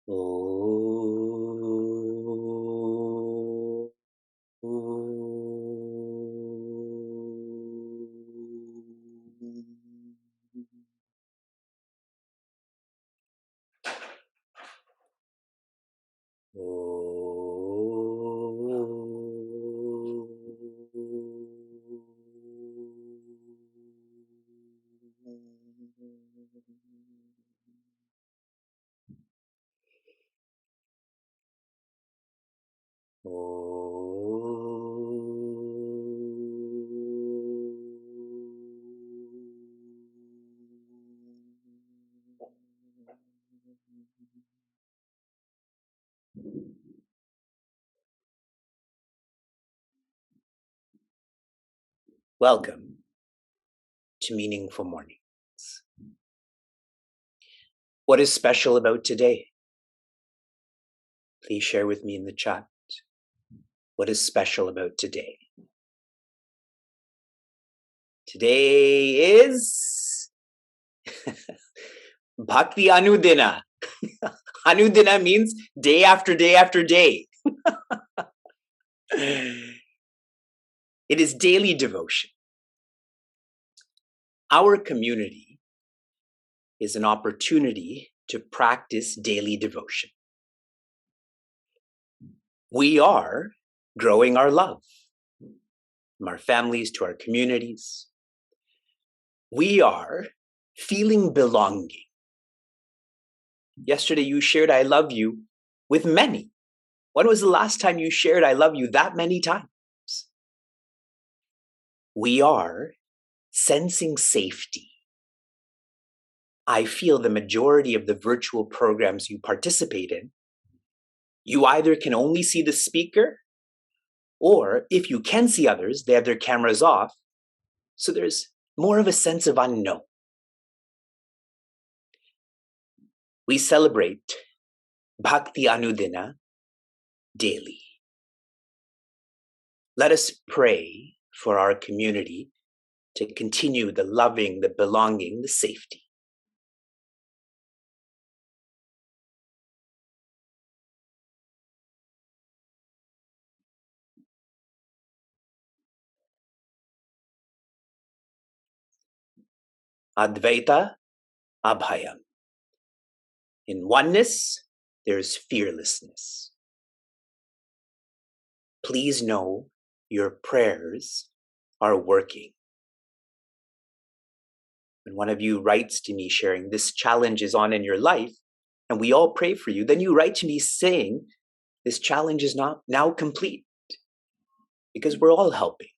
Oh, welcome to Meaningful Mornings. What is special about today? Please share with me in the chat. What is special about today? Today is Bhakti Anudina. Anudina means day after day after day. It is daily devotion. Our community is an opportunity to practice daily devotion. We are growing our love from our families to our communities. We are feeling belonging. Yesterday you shared I love you with many. When was the last time you shared I love you that many times? We are sensing safety. I feel the majority of the virtual programs you participate in, you either can only see the speaker, or if you can see others, they have their cameras off. So there's more of a sense of unknown. We celebrate Bhakti Anudina daily. Let us pray for our community to continue the loving, the belonging, the safety. Advaita Abhayam. In oneness, there's fearlessness. Please know your prayers are working. When one of you writes to me sharing this challenge is on in your life, and we all pray for you, then you write to me saying this challenge is not now complete, because we're all helping.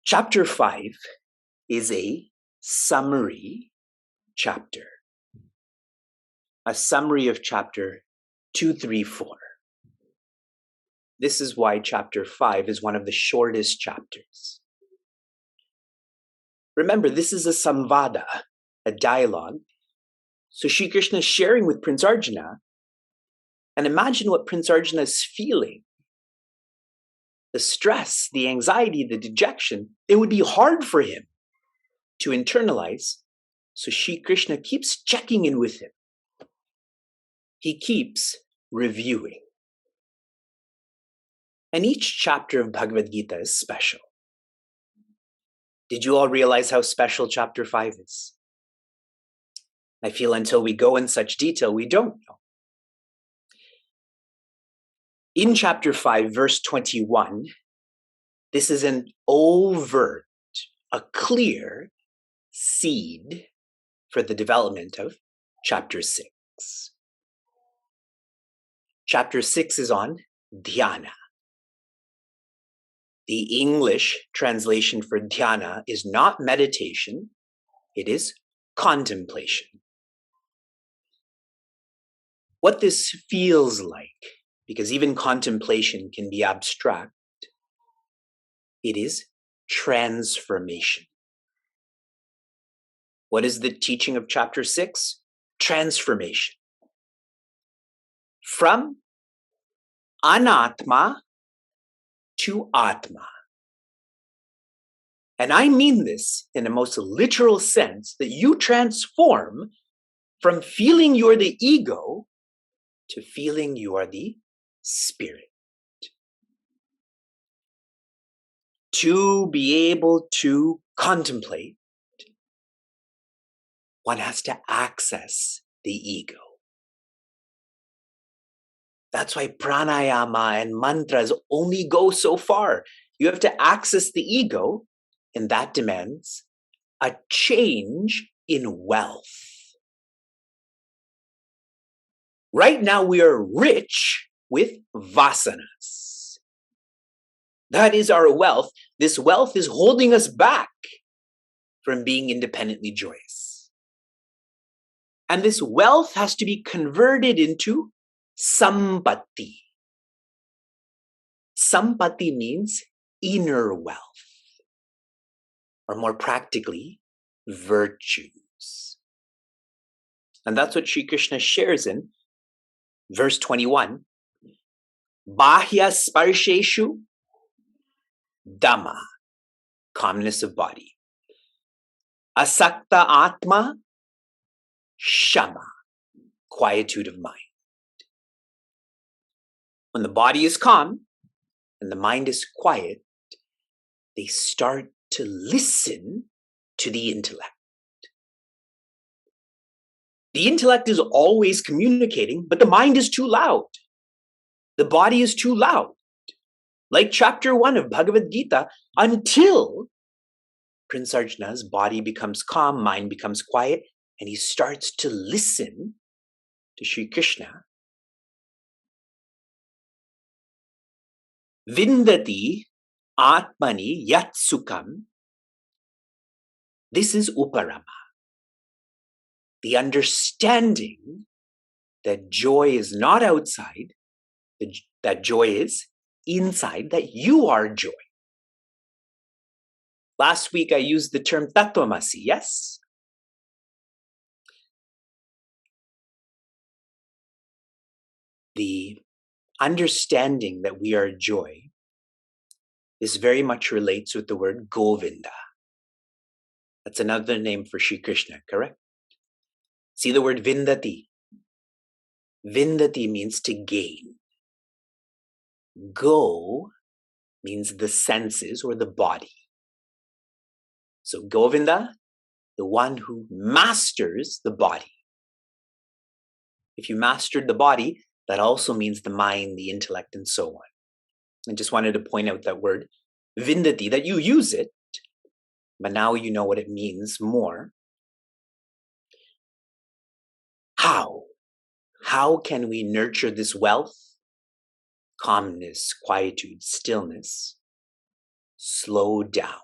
Chapter 5 is a summary chapter. A summary of chapter 2, 3, 4. This is why chapter 5 is one of the shortest chapters. Remember, this is a samvada, a dialogue. So Shri Krishna is sharing with Prince Arjuna, and imagine what Prince Arjuna is feeling. The stress, the anxiety, the dejection, it would be hard for him to internalize. So Shri Krishna keeps checking in with him. He keeps reviewing. And each chapter of Bhagavad Gita is special. Did you all realize how special chapter 5 is? I feel until we go in such detail, we don't know. In chapter 5, verse 21, this is an overt, a clear seed for the development of chapter 6. Chapter 6 is on dhyana. The English translation for dhyana is not meditation, it is contemplation. What this feels like, because even contemplation can be abstract, it is transformation. What is the teaching of chapter 6? Transformation. From anatma to atma. And I mean this in a most literal sense, that you transform from feeling you're the ego to feeling you are the spirit. To be able to contemplate, one has to access the ego. That's why pranayama and mantras only go so far. You have to access the ego, and that demands a change in wealth. Right now, we are rich with vasanas. That is our wealth. This wealth is holding us back from being independently joyous. And this wealth has to be converted into sampatti. Sampatti means inner wealth, or more practically, virtues. And that's what Sri Krishna shares in verse 21. Bahya sparsheshu dhamma, calmness of body. Asakta atma shama, quietude of mind. When the body is calm and the mind is quiet, they start to listen to the intellect. The intellect is always communicating, but the mind is too loud. The body is too loud. Like chapter 1 of Bhagavad Gita, until Prince Arjuna's body becomes calm, mind becomes quiet, and he starts to listen to Sri Krishna. Vindati atmani yat sukham. This is uparama. The understanding that joy is not outside, that joy is inside, that you are joy. Last week I used the term tattvamasi, yes? The understanding that we are joy, this very much relates with the word Govinda. That's another name for Sri Krishna, correct? See the word vindati. Vindati means to gain. Go means the senses or the body. So Govinda, the one who masters the body. If you mastered the body, that also means the mind, the intellect, and so on. I just wanted to point out that word, vindati, that you use it, but now you know what it means more. How? How can we nurture this wealth? Calmness, quietude, stillness. Slow down.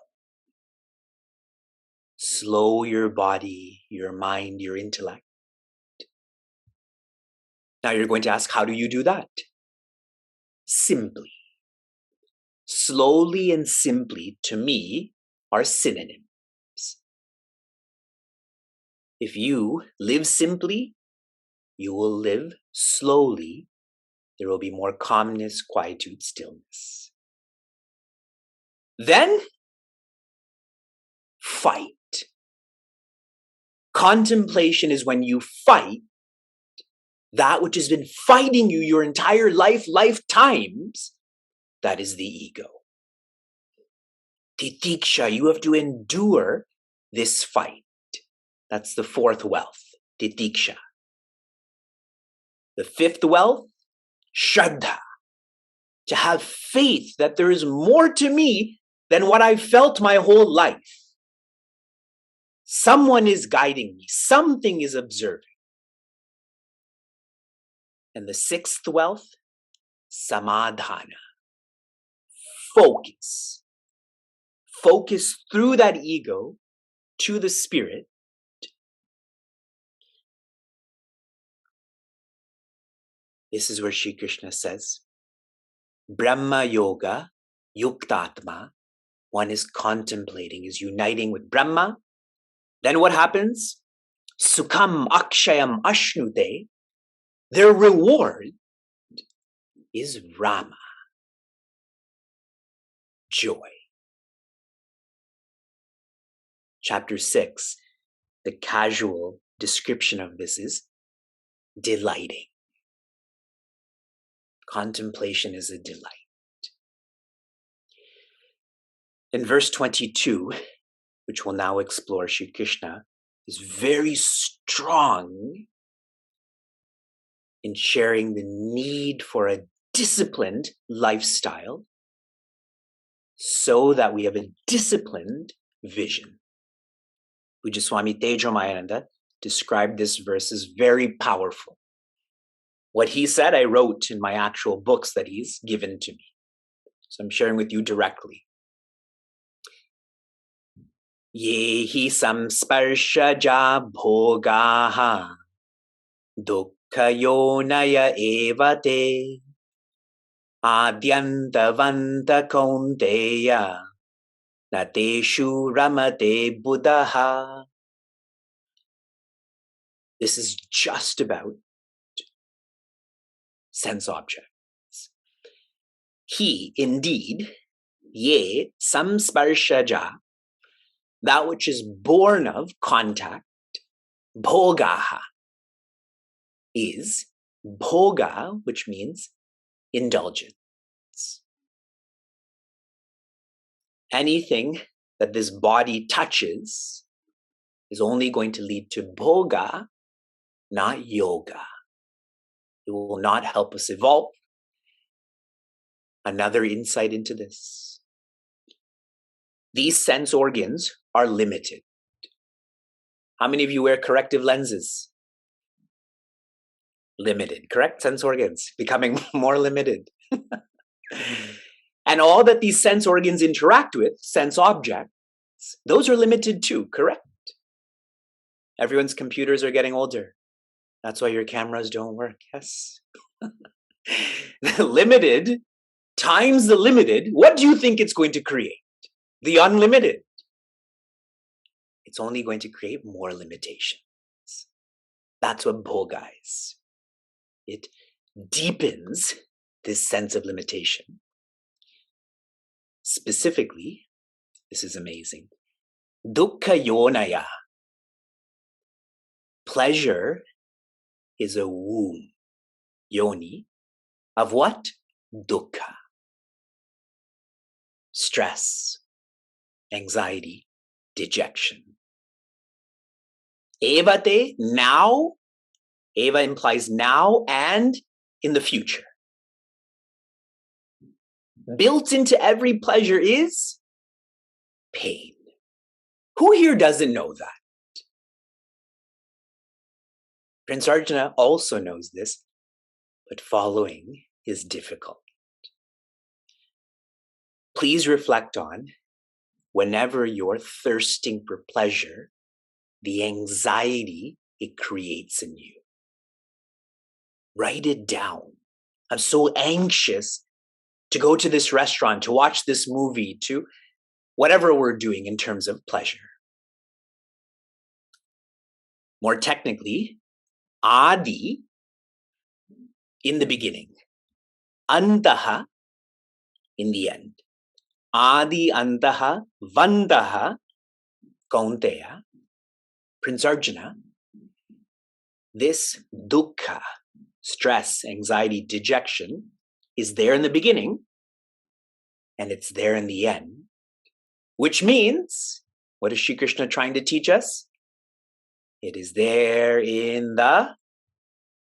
Slow your body, your mind, your intellect. Now you're going to ask, how do you do that? Simply. Slowly and simply, to me, are synonyms. If you live simply, you will live slowly. There will be more calmness, quietude, stillness. Then, fight. Contemplation is when you fight that which has been fighting you your entire lifetimes. That is the ego. Titiksha, you have to endure this fight. That's the fourth wealth, titiksha. The fifth wealth, shraddha. To have faith that there is more to me than what I've felt my whole life. Someone is guiding me. Something is observing. And the sixth wealth, samadhana. Focus. Focus through that ego to the spirit. This is where Sri Krishna says, Brahma Yoga, Yuktatma, one is contemplating, is uniting with Brahma. Then what happens? Sukham akshayam ashnute. Their reward is Rama, joy. Chapter 6, the casual description of this is delighting. Contemplation is a delight. In verse 22, which we'll now explore, Sri Krishna is very strong in sharing the need for a disciplined lifestyle so that we have a disciplined vision. Pujaswami Tejomayananda described this verse as very powerful. What he said, I wrote in my actual books that he's given to me. So I'm sharing with you directly. Yehi samsparshaja bhogaha dukkayonaya evate adyantavanta kaunteya nateshu ramate buddhaha. This is just about sense objects. He, indeed, ye samsparshaja, that which is born of contact, bhogaha, is bhoga, which means indulgence. Anything that this body touches is only going to lead to bhoga, not yoga. It will not help us evolve. Another insight into this. These sense organs are limited. How many of you wear corrective lenses? Limited, correct? Sense organs becoming more limited. And all that these sense organs interact with, sense objects, those are limited too, correct? Everyone's computers are getting older. That's why your cameras don't work, yes? The limited times the limited, what do you think it's going to create? The unlimited. It's only going to create more limitations. That's what bhoga is. It deepens this sense of limitation. Specifically, this is amazing, dukkha yonaya. Pleasure is a womb, yoni, of what? Dukkha. Stress, anxiety, dejection. Evate, now. Eva implies now and in the future. Built into every pleasure is pain. Who here doesn't know that? Prince Arjuna also knows this, but following is difficult. Please reflect on, whenever you're thirsting for pleasure, the anxiety it creates in you. Write it down. I'm so anxious to go to this restaurant, to watch this movie, to whatever we're doing in terms of pleasure. More technically, adi, in the beginning. Antaha, in the end. Adi antaha vantaha kaunteya. Prince Arjuna, this dukkha, stress, anxiety, dejection, is there in the beginning, and it's there in the end. Which means, what is Sri Krishna trying to teach us? It is there in the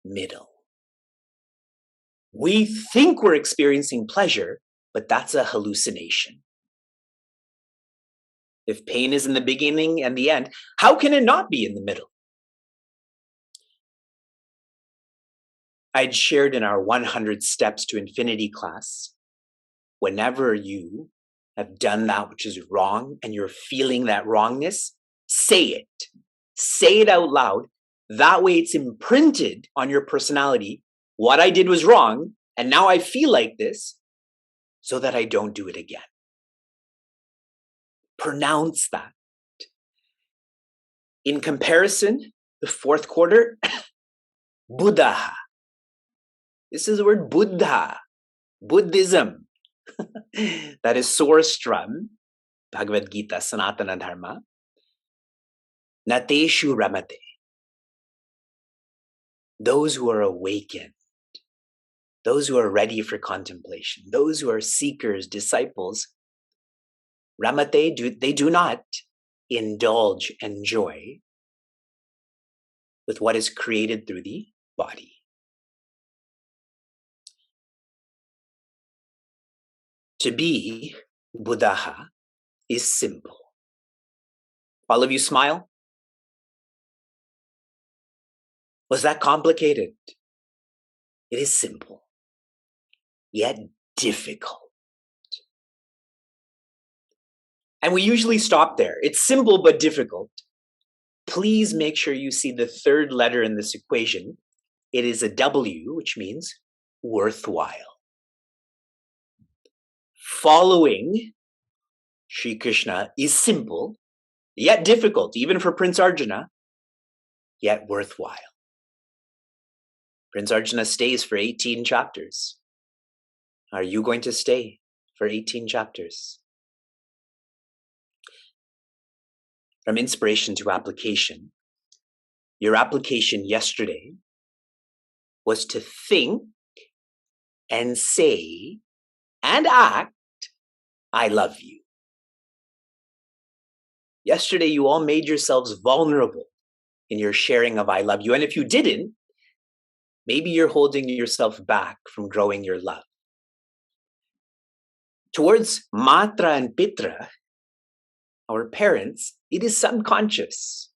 middle. We think we're experiencing pleasure, but that's a hallucination. If pain is in the beginning and the end, how can it not be in the middle? I'd shared in our 100 Steps to Infinity class, whenever you have done that which is wrong and you're feeling that wrongness, say it. Say it out loud. That way it's imprinted on your personality. What I did was wrong, and now I feel like this, so that I don't do it again. Pronounce that. In comparison, the fourth quarter, Buddha. This is the word Buddha, Buddhism. That is sourced from Bhagavad Gita, Sanatana Dharma. Nateshu ramate. those who are awakened, those who are ready for contemplation, those who are seekers, disciples, Ramate, they do not indulge, enjoy with what is created through the body. To be Buddha is simple. All of you smile? Was that complicated? It is simple, yet difficult. And we usually stop there. It's simple but difficult. Please make sure you see the third letter in this equation. It is a W, which means worthwhile. Following Sri Krishna is simple, yet difficult, even for Prince Arjuna, yet worthwhile. Prince Arjuna stays for 18 chapters. Are you going to stay for 18 chapters? From inspiration to application, your application yesterday was to think and say and act, I love you. Yesterday, you all made yourselves vulnerable in your sharing of I love you. And if you didn't, maybe you're holding yourself back from growing your love. Towards Matra and Pitra, our parents, it is subconscious.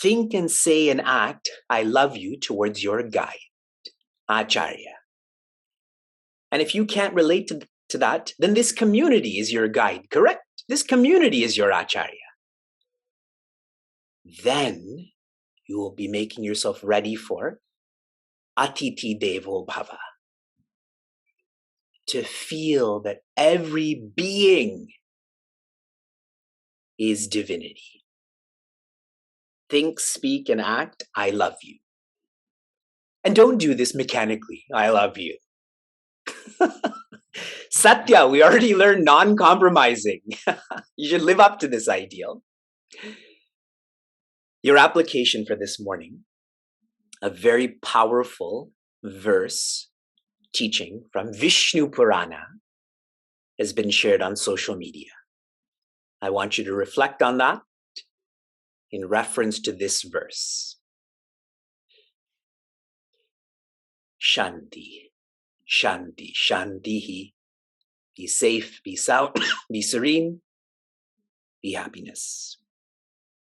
Think and say and act, I love you, towards your guide, Acharya. And if you can't relate to that, then this community is your guide, correct? This community is your Acharya. Then you will be making yourself ready for Atiti Devo Bhava. To feel that every being is divinity. Think, speak, and act, I love you. And don't do this mechanically, I love you. Satya, we already learned non-compromising. You should live up to this ideal. Your application for this morning, a very powerful verse teaching from Vishnu Purana has been shared on social media. I want you to reflect on that in reference to this verse. Shanti, Shanti, Shantihi. Be safe, be sound, be serene, be happiness.